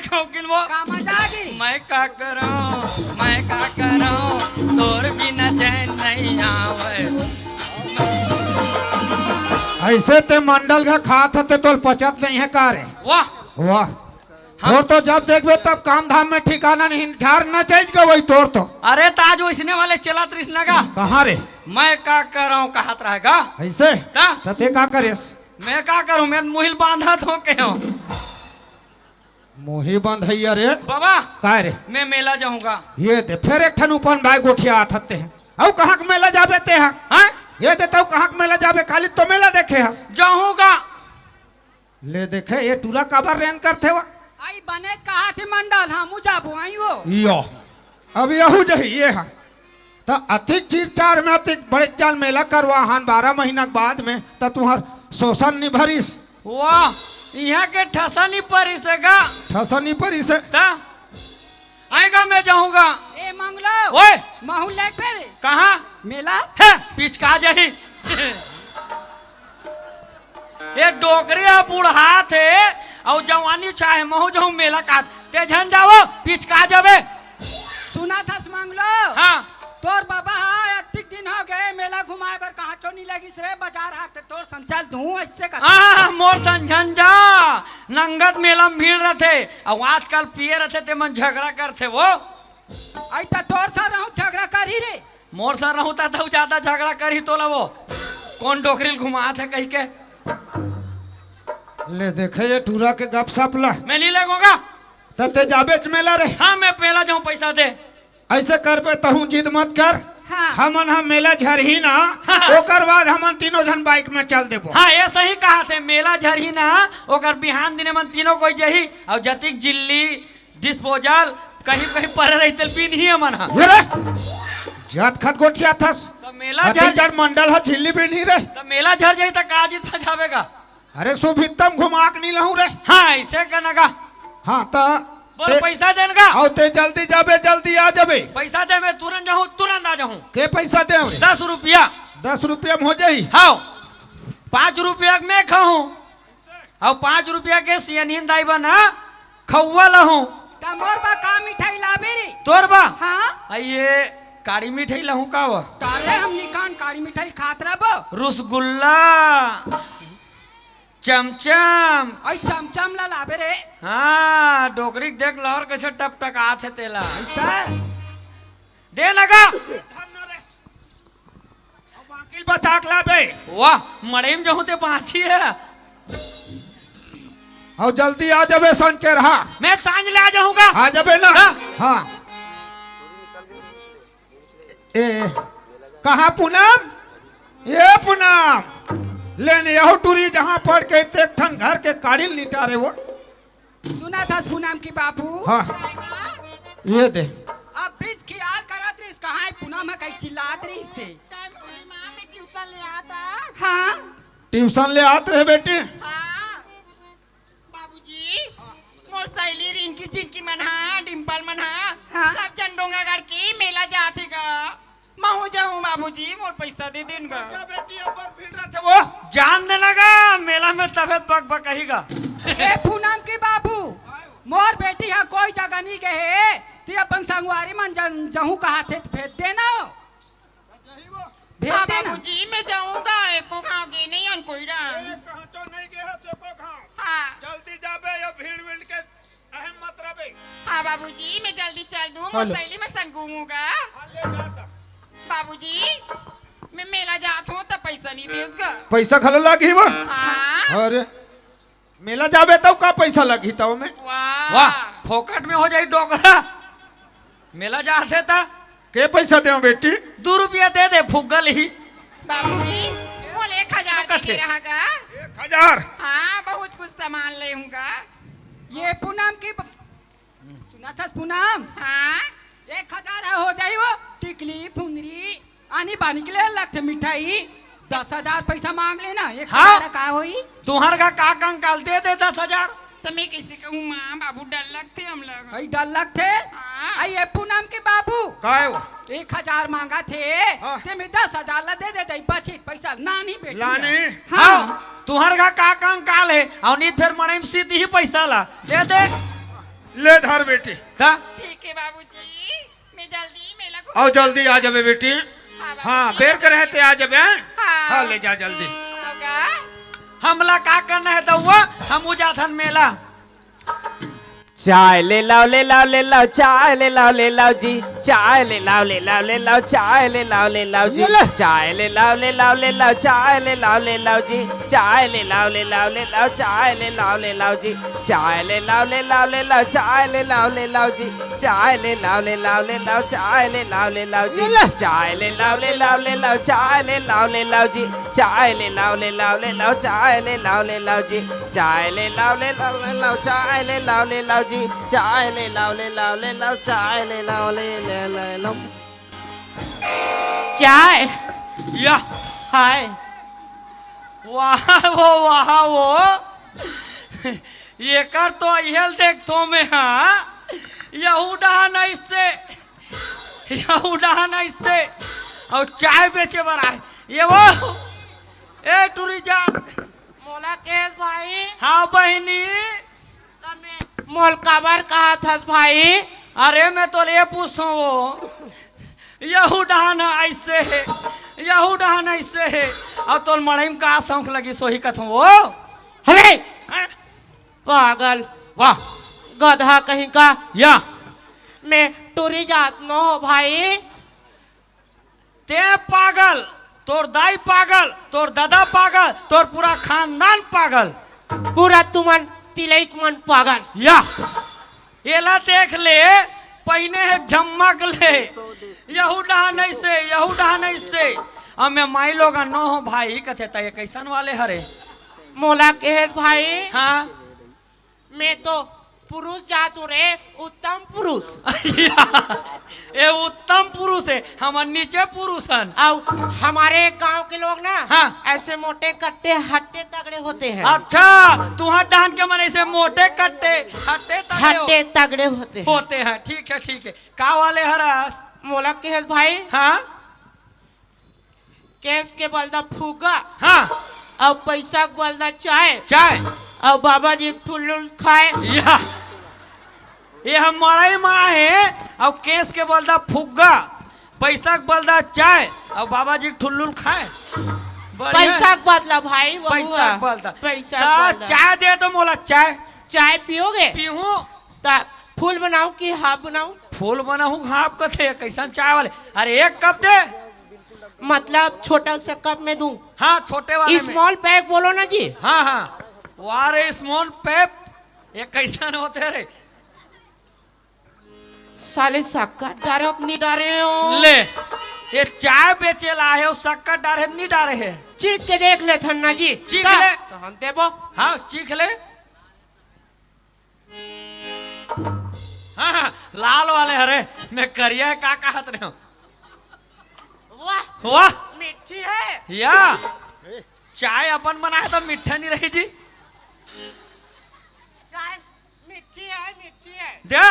खौकिन वो का मजागी मैं का करूं तोर बिना चैन नहीं आवे। ऐसे ते मंडल का खात ते तो पचत नहीं है का रे। वाह वाह और तो जब देखबे तब काम धाम में ठिकाना नहीं झार न चाहिए का वही तोर तो। अरे ताज वैसने वाले चला त्रिस लगा कहाँ रे मैं का कर रहा हूँ कहत रहेगा ऐसे ता? ते का करेस मैं का करूं मैं मुहिल बांधा तो के हो मोही बंद है रे बाबा का रे मैं मेला जाऊंगा। ये दे फिर एक ठन ऊपर भाई गोठिया आते हैं औ कहाँ के मेला जाबे ते हा हाँ ये दे तब कहाँ के मेला जाबे खाली तो मेला देखे हस जाऊंगा ले देखे ये टूरा काबर रेन करते वा आई बने कहा थे मंडल हम जाबो आई वो यो अब यहू जही ये है तो अधिक चीर चार में अधिक बड़े चाल मेला करवा हन 12 महीना के बाद में तो तुहर शोषण नहीं भरीस वाह यहाँ के ठसा नहीं परी से गा ठसा नहीं भरीस ता आएगा मैं जाऊंगा। ए मंगलो ओए महू ले फिर कहाँ मेला है पिचका जाही ये डोकरे बूढ़ा थे और जवानी चाहे महू जाऊं मेला का ते झन जाओ पिचका जावे। सुना था मंगलो हाँ तोर बाबा हाँ अधिक दिन हो गए मेला घुमाए बर कहा चो नहीं लगी रे बाजार हाथ तोर संचाल दूं ऐसे कर मोर संझन जा नंगत मेला में भीड़ रहते और आजकल पिए रहते ते मन झगड़ा करते वो आई तो तोर सा रहूं झगड़ा करी रे मोर सर रहूं ता तो ज्यादा झगड़ा करी तोला वो कौन डोकरील घुमा थे कही के ले देखे ये टूरा के गप सप ला मैं नहीं लगूंगा तते जाबे मेला रे हाँ मैं पहला जाऊं पैसा दे ऐसे कर पे तहू जिद मत कर हाँ हमन हम मेला झरही ना ओकर बाद हमन तीनों जन बाइक में चल देबो। हाँ ये सही कहा थे मेला झरही ना ओकर बिहान दिने मन तीनों कोई जही और जतिक जिल्ली डिस्पोजल कहीं कहीं पर रही तेल पीन ही मन हा ये रे जात खत गोठिया थस तो मेला झर जड़ मंडल है झिल्ली भी नहीं रे तो मेला झर जाई तो काजित फसावेगा। अरे सुभितम घुमाक नहीं लहू रे हाँ ऐसे करनेगा हाँ तो बोल पैसा देनेगा आओ ते जल्दी जाबे जल्दी आ जाबे पैसा दे मैं तुरंत जाऊं तुरंत आ जाऊं। के पैसा दे रे 10 रुपया 10 रुपया में हो जाई हाँ 5 रुपया में खाऊं और 5 रुपया के सियनीन दाई बना खौवा लहूं तमोर बा का मिठाई लाबे रे तोर बा हाँ ये काड़ी मिठाई लहूं का वो तारे हम निकान काली मिठाई खात रहबो रसगुल्ला चमचम आई चमचम ला लाबे रे हाँ डोकरी देख लहर कैसे टप टक आते तेला ऐसा दे लगा बाकी बचाक लाबे वाह मड़े में जहूं ते बाछी है और जल्दी आ जाबे सन के रहा मैं सांझ ले आ जाऊंगा। आ जाबे ना हाँ। हाँ ए कहाँ पूनम ये पूनम लेने यहो टूरी जहाँ पड़ के एक ठन घर के काड़िल निटारे वो सुना था पूनम की बाबू हाँ ये दे अब बीच ख्याल करत रही कहाँ है पूनम है कहीं चिल्लात रही से ट्यूशन ले आता हाँ ट्यूशन ले आते रहे बेटे हाँ बाबूजी मोर सहेली रिंकी चिंकी मन हा डिम्पल मन हा हाँ। सब जन डोंगागढ़ की मेला जाते गा महू जाऊं बाबूजी मोर पैसा दे देन गा वो जान दे लगा मेला में तबियत बक बक कहीगा। ए पूनम की बाबू मोर बेटी है कोई जगह नहीं गए ते अपन संगवारी मन जहूं कहा थे भेज देना भेज हाँ देना बाबूजी मैं जाऊंगा एको गांव गे नहीं अन कोई रा हाँ जल्दी जाबे यो भीड़ भीड़ के अहम मत रबे हाँ बाबूजी मैं जल्दी चल दूं मोर हेलो। सहेली में संग घूमूंगा बाबूजी मैं मेला जात हूँ तो पैसा नहीं देगा पैसा खलो लगी वो हाँ अरे मेला जाबे तब का पैसा लगी तब में वाह वाह फोकट में हो जाए डोकरा मेला जाते था के पैसा दे बेटी 2 रुपया दे दे फुगल ही बाबूजी बोल 1000 कथे। दे रहेगा 1000 हाँ बहुत कुछ सामान ले हूँगा ये पूनम की सुना था पूनम हाँ 1000 हो जाई वो टिकली फुंदरी आनी बानी के लिए लगते मिठाई 10,000 पैसा मांग लेना 1000 हाँ। का होई तुम्हार का कंकाल दे दे 10,000 तो मैं कैसे कहूँ माँ बाबू डर लगते हम लोग आई डर लगते हाँ। आई ये पूनम के बाबू का है वो 1000 मांगा थे हाँ। ते में 10,000 ला दे दे बचित पैसा नानी बेटी लानी हाँ तुम्हार का कंकाल है और नहीं फिर मने में सीधी ही पैसा ला दे दे ले धर बेटी। ता ठीक है बाबूजी, मैं जल्दी मेला को आओ जल्दी आ जाबे बेटी। हाँ, हाँ बाबूजी। बेर करे ते आ जाबे। हाँ। हाँ ले जा जल्दी। होगा। हमला का करना है दउआ, हम उजाथन मेला। चाय ले लाओ ले लाओ ले लाओ, चाय ले लाओ जी, चाय ले लाओ ले लाओ ले लाओ, चाय ले लाओ जी, चाय ले लाओ ले लाओ ले लाओ, चाय ले लाओ जी, चाय ले लाओ ले लाओ ले लाओ, चाय ले लाओ जी, चाय ले लाओ ले लाओ ले लाओ, चाय ले लाओ जी, चाय ले लाओ ले लाओ ले लाओ, चाय ले लाओ जी, चाय ले लाओ ले लाओ ले लाओ, चाय ले लाओ जी, चाय ले लाओ ले लाओ ले लाओ, चाय ले लाओ जी, चाय ले लाओ ले लाओ ले लाओ, चाय ले लाओ जी, चाय ले लाओ ले लाओ ले लाओ, चाय ले लाओ ले लो। चाय। या हाय। वाह वो ये कर तो यहल देख तो में। हाँ यहू डहान इससे, यहू डहान इससे और चाय बेचे बर आए ये वो। ए टूरी जा मोला केस भाई। हाँ बहनी। मोल काबर कहा था भाई? अरे मैं तो ये पूछता हूँ वो यहू डहान ऐसे है, यहू डहान ऐसे है और तो मड़ई में का शौक लगी सोही कथूँ वो। अरे हैं? पागल वाह गधा कहीं का। या मैं टूरी जात नो हो भाई। ते पागल, तोर दाई पागल, तोर दादा पागल, तोर पूरा खानदान पागल। पूरा तुमन तिलैक मन पागल। या एला देख ले पहिने है झमक ले यहू डहान ऐसे, यहू डहान ऐसे। अब मैं माई लोग नो हो भाई कथे तय कैसन वाले हरे। मोला केस भाई। हाँ मैं तो पुरुष जात हूँ रे, उत्तम पुरुष। ये उत्तम पुरुष है, हम नीचे पुरुष हैं। और हमारे गांव के लोग ना हाँ। ऐसे मोटे कट्टे हट्टे तगड़े होते हैं। अच्छा तुहार डान के मन ऐसे मोटे कट्टे हट्टे हट्टे तगड़े होते हैं। होते हैं। ठीक है ठीक है। का वाले हरस। मोला केस भाई। हाँ केस के बलदा फूगा हाँ और पैसा के बलदा चाय चाय और बाबा जी ठुल्लुल खाए। या ये हम मड़ई माँ है और केस के बलदा फुग्गा, पैसा के बलदा चाय और बाबा जी ठुल्लुल खाए। पैसा के बदला भाई वो पैसा हुआ। के बलदा पैसा ता के बदला। चाय दे तो मोला चाय चाय पियोगे? पीहूं। ता फूल बनाऊं कि हाफ बनाऊं? फूल बना हूँ हाफ कथे कैसन चाय वाले। अरे एक कप दे। मतलब छोटा सा कप में दूं? हाँ छोटे वाले में। स्मॉल पैक बोलो ना जी। हाँ हाँ वारे स्मॉल पेप ये कैसन होते रे। साले शक्कर डारे अपनी डारे हो। ले ये चाय बेचे ला है और शक्कर डारे नहीं डारे है। चीख के देख ले थन्ना जी। चीख का? ले। तो हम देबो। हाँ चीख ले। हाँ हाँ लाल वाले हरे ने करिया है का कहत रहे हो। वाह वाह मीठी है। या चाय अपन बनाए तो मीठा नहीं रही जी। चाय मीठी है, मीठी है। दे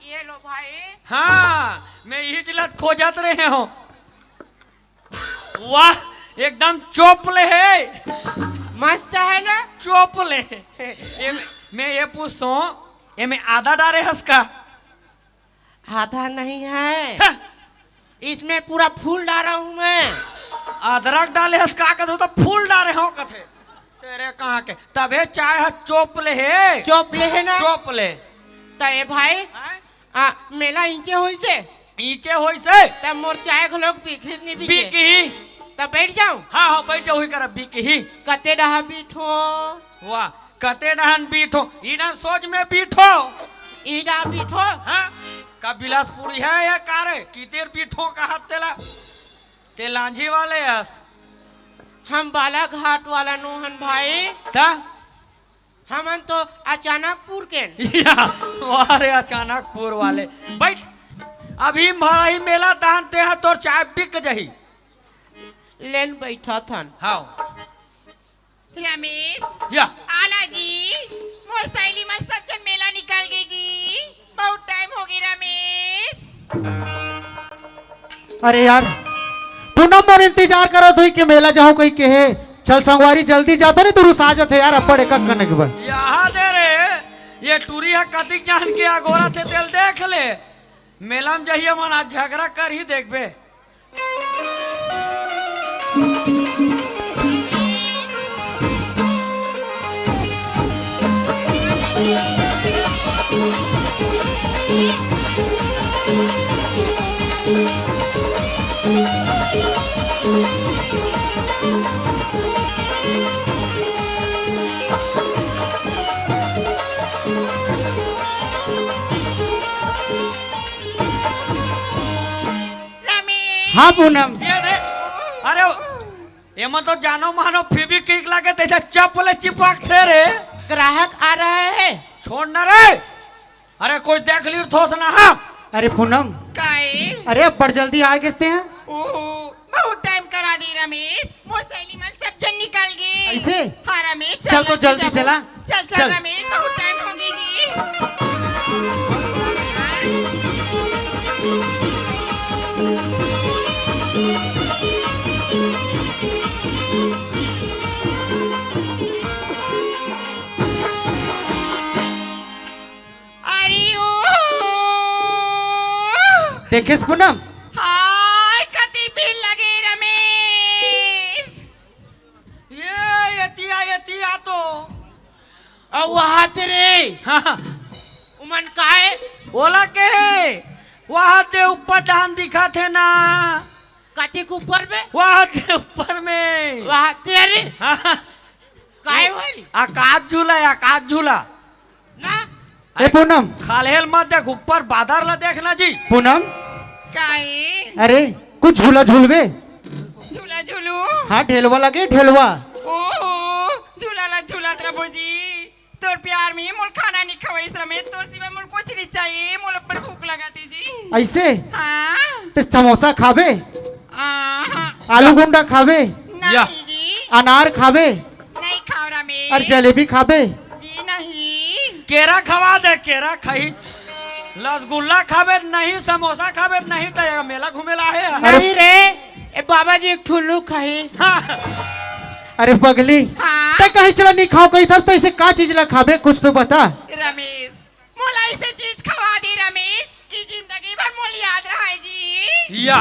ये लो भाई। हाँ मैं यही चिल्लत खोजत रहे हो। वाह एकदम चोपले है, मस्त है ना। चोपले। मैं ये पूछता हूँ ये में आधा डारे हंस का। आधा नहीं है, हाँ, इसमें पूरा फूल डाला हूँ मैं। अदरक डाले हंस का कथे तो फूल डारे हो कथे तेरे कहाँ के तबे चाय है चोपले है। चोपले है ना। चोपले तो ये भाई मेला इंचे होई से नीचे होई से तब मोर चाय घलोक बिखित नहीं बिके। बीकी। तब बैठ जाऊं। हाँ हाँ बैठ जाओ ही कर बीकी। कते डहा बीठो। वाह कते डहन बीठो इधर सोच में बीठो। ईडा बीठो। हाँ का बिलासपुरी है या कारे कितेर बीठो का हाथ तेला ते लांझी वाले यस। हम बालाघाट वाला नोहन भाई। ता हमन तो अचानकपुर के। या वारे अचानकपुर वाले बैठ। अभी मड़ई मेला दानते हैं तो चाय बिक जही। लेन बैठा थन। हाँ रमेश या आना जी, मोर सहेली में सब जन मेला निकाल गई जी। बहुत टाइम हो गई रमेश। अरे यार पूनम मोर इंतजार करो थी कि मेला जाऊं कोई कहे चल संगवारी जल्दी जाता नहीं तो रुसा जाते यार अपड़ एक करने के बाद। यहाँ दे रे ये टूरी है कतिक जान के अगोरा थे तेल देख ले मेला में जाइए मन आज झगड़ा कर ही देखबे। रमेश हाँ पूनम ये दे अरे एमा तो जानो मानो फीबी किक लागे तेजा चप्पल चिपक थे रे। ग्राहक आ रहा है। छोड़ न रे अरे कोई देख ली थोस ना हाँ। अरे पूनम काहे अरे अपड़ जल्दी आए किसते हैं ओहो बहुत टाइम करा दी रमेश मोर सहेली में सब जन निकल गई। ऐसे? हाँ रमेश चल तो जल्दी चला। चल चल चल। रमेश बहुत टाइम हो गई जी। अरे ओ देखेस पूनम हाय कति भीड़ लगे रमेश। ये यतिया तो और वहाँ तेरे हाँ उमन का है। ओला के वहाँ ते ऊपर डांस दिखा थे ना कति के ऊपर में वहाँ ते ऊपर में वहाँ तेरे हाँ, काय वाली आकाश झूला है आकाश झूला ना। ए पूनम खालेल मत देख ऊपर बादर ला देखना जी। पूनम काहे अरे कुछ झूला झूलवे झूला झूलू हाँ ढेलवा लगे ढेलवा ओहो झूला ला झूला प्रभु जी तोर प्यार में मोल खाना नहीं खवाइस रमेश तोर सिवा मोल कुछ नहीं चाहिए मोल पर भूख लगाती जी। ऐसे हाँ तो समोसा खावे आलू गुंडा खावे या। नहीं जी अनार खावे नहीं खाओ रमेश और जलेबी खावे जी नहीं। केरा खवा दे केरा खाई रसगुल्ला खावे नहीं समोसा खावे नहीं तो मेला घूमेला है। नहीं रे ए बाबा जी एक ठुल्लू खाई। हाँ, अरे पगली हाँ ते कहीं चला नहीं खाओ कहीं था तो इसे का चीज ला खावे कुछ तो बता। रमेश मोला ऐसे चीज खवा दे रमेश की जिंदगी भर मोल याद रहे जी। या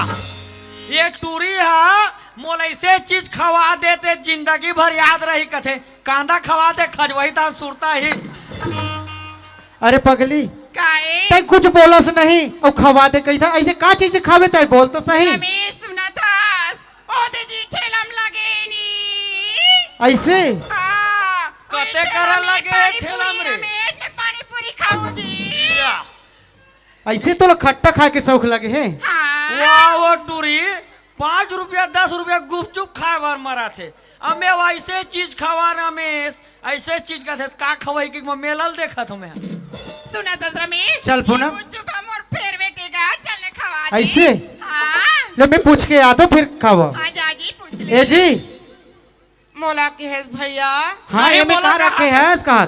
ये टूरी है मोल ऐसे चीज खवा देते जिंदगी भर याद रही कथे कांदा खवा दे खजवही था सुरता ही। अरे पगली काहे ते कुछ बोलस नहीं और खवा दे कहीं था ऐसे का चीज खावे ते बोल तो सही रमेश सुना था ओदे जी ठेलम लगे नी। ऐसे हाँ, कते वही करन ठेला में लगे पानी ठेला में पूरी रे? रमेश मैं पानी पूरी खाऊं जी। या। ऐसे तो लोग खट्टा खा के शौक लगे है। हाँ वाह वो टूरी 5 रुपया 10 रुपया गुपचुप खाए बार मरा थे अब मैं वैसे चीज खवा रमेश ऐसे चीज का थे का खवाई की मेलल देखा तुम्हें। सुना था रमेश चल पूनम। ये चुप हम और फिर बेटेगा चलने खवा दे। ऐसे? हाँ ले मैं पूछ के आता फिर खावा। आजा जी पूछ ले। ए जी मोला के है भैया। हाँ नहीं ये में बोला कहा कहा। रखे है इसका हाथ।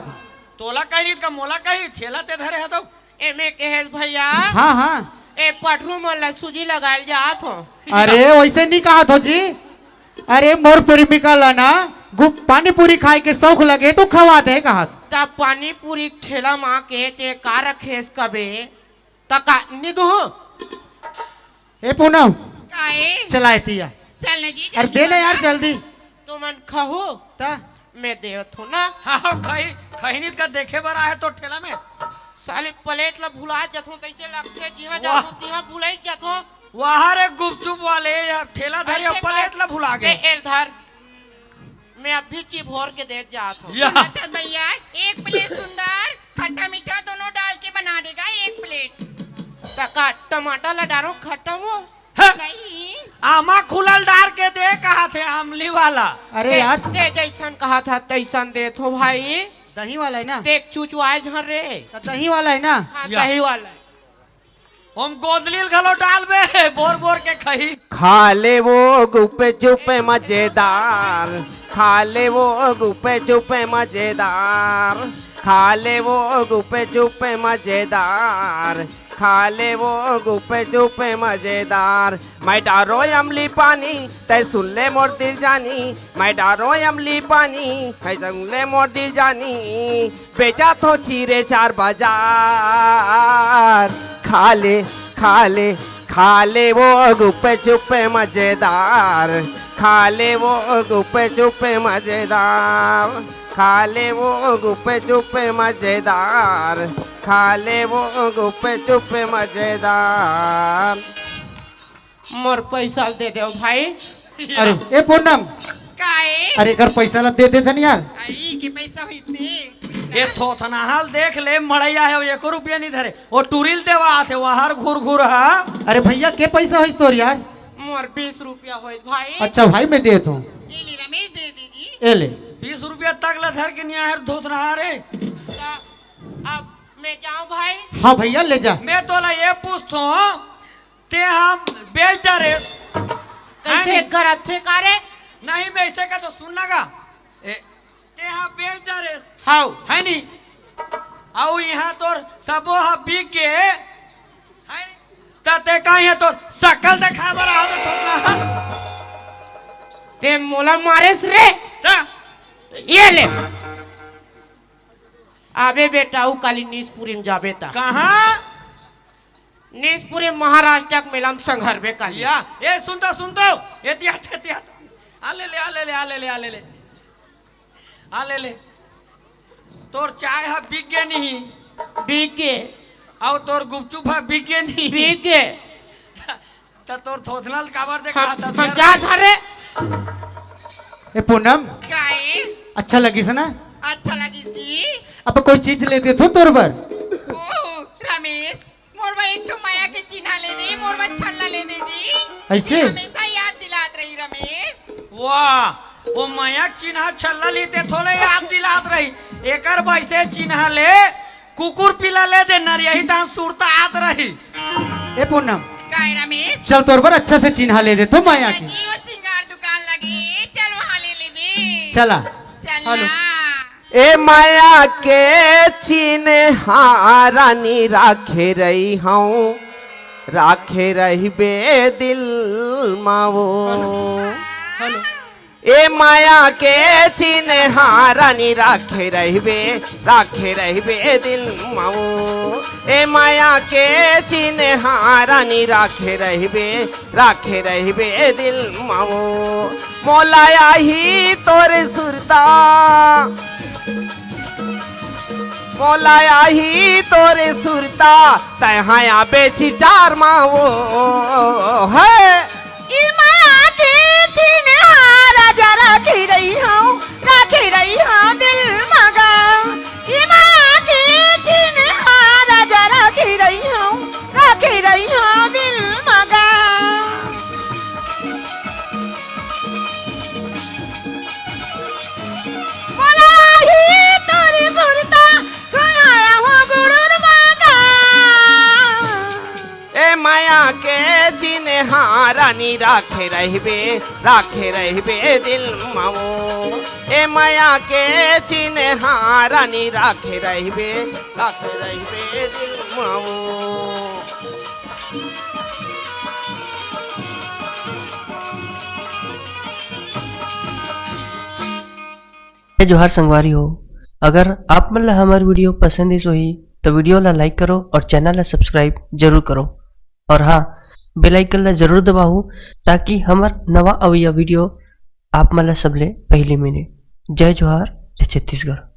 तोला कही का मोला कही थेला ते धरे है तो एमे के है भैया। हाँ हाँ ए पटरू मोला सूजी लगाल जात हो। अरे वैसे नहीं कहा था जी। अरे मोर प्रेमिका लाना गुप पानी पूरी खाए के शौक लगे तो खवा दे कहा। तब पानी पूरी ठेला माँ के ते का रखे इसका बे तका निदो। ए पूनम काहे चलाए तिया चलने जी अरे दे ले यार जल्दी तुमन खहो ता मैं देवत हूँ ना। हाँ खही खही का देखे बर आए तो ठेला में साले प्लेट ला भुला जाथो तैसे लगते जिहा वाह। जाथो तिहा भुलाई जाथो। वहाँ रे गुपचुप वाले या ठेला धरे ऐसे प्लेट ला भुला ए गए। एल धर मैं अभी ची भोर के दे जात हूँ। या अच्छा भैया एक प्लेट सुंदर खट्टा मीठा दोनों डाल के बना देगा एक प्लेट। तका टमाटर ला डालो खट्टा वो। है, नहीं आमा खुलल डार के दे कहा थे आमली वाला। अरे यार ते जैसन कहा था तैसन दे थो भाई। दही वाला है ना देख चुचुआए झर रे। तो दही वाला है ना हाँ या। दही वाला। हम गोदलील घलो डाल बे बोर बोर के खही। खा ले वो गुपे चुपे मजेदार खा ले वो गुपे चुपे मजेदार खा ले वो गुपे चुपे मजेदार खा ले वो गुप्पे चुप्पे मजेदार। मैं डारो अमली पानी तय सुन ले मोर दिल जानी, मैं डारो अमली पानी है सुन ले मोर दिल जानी। बेचा तो चीरे 4 बाजार, खा ले खा ले खा ले वो गुप्पे चुप्पे मजेदार, खा ले वो गुप्पे चुप्पे मजेदार, खा ले वो गुप्पे चुप्पे मजेदार, खा ले वो गुप्पे चुप्पे मजेदार। मोर पैसा दे दो भाई। अरे ए पूनम, काए अरे कर पैसा ला दे देथन यार। आई के पैसा होइसे ये थोथना हाल देख ले मड़ैया है 1 रुपया नहीं धरे वो टूरिल देवा आते वहां घूर घूर है। अरे भैया के पैसा है तोर यार? मोर 20 रुपया होइस भाई। अच्छा भाई मैं देत हूँ, ये ले रमेश दे दीजिए। ए ले। 20 रुपया तक ला धर के नहीं है धोतना रे। अब मैं जाऊं भाई? हाँ भैया ले जा। मैं तो ला ये पूछता हूँ ते हम बेच रे कैसे गलत थे कारे? नहीं मैं ऐसे का तो सुनना का ते हम बेच रे हाउ है नहीं आओ यहाँ तोर सबो हा बिक के है नहीं तते कहीं है तोर शकल देखा बरा हो थोड़ा ते मोला मारेस रे। ता ये ले आबे बेटा उ काली नीसपुरी में जाबे ता। कहाँ नीसपुरी महाराष्ट्र तक मेलाम संघरबे काली। या ये सुनता ये दिया आ ले ले तोर चाय हा बिक गए नहीं बीके आओ तोर गुपचुप हा बिक गए नहीं बीके त तोर थोथनल काबर देखा हम जा धरे। ए पूनम काए अच्छा लगी से ना? अच्छा लगी जी। अब कोई चीज ले दे तो तोर पर। ओ रमेश मोर भाई एक माया के चिन्हा ले दे, मोर बा छल्ला ले दे जी। ऐसे? ये हमेशा याद दिलात रही रमेश। वाह वो माया चिन्हा छल्ला लेते थोड़े याद दिलात रही एकर वैसे चिन्हा ले कुकुर पिला ले दे नर यही तो सुरता आत रही। ए पूनम काए रमेश? चल तोर पर अच्छा से चिन्हा ले दे तो माया की। जी वो सिंगार दुकान लगी, चल वहाँ ले लेबे। चला चल ए माया के चिन्हा रानी राखे रही हूँ, राखे रही बे दिल मावो। ए माया के चिन्हा रानी राखे रही बे दिल मावो। ए माया के चिन्हा रानी राखे रही बे दिल मावो। मोलाया ही तोरे सुरता, मोलाया ही तोरे सुरता तहाया बेची 4 मावो है। राखी रही हूँ दिल मगा। राजा राखी रही हूँ दिल मगा। तोरी सुरता सुनाया हूँ गुरुर मगा। ए माया के चिन्हा रानी राखे रहिबे दिल मावो। ए माया के चिन्हा रानी राखे रहिबे दिल मावो। जोहार संगवारी हो, अगर आप मन ला हमार वीडियो पसंद है ही तो वीडियो ला लाइक करो और चैनल ला सब्सक्राइब जरूर करो और हाँ बेल आइकन ला जरूर दबाओ ताकि हमार नवा अवैया वीडियो आप मन ला सबले पहले मिले। जय जोहार, जय छत्तीसगढ़।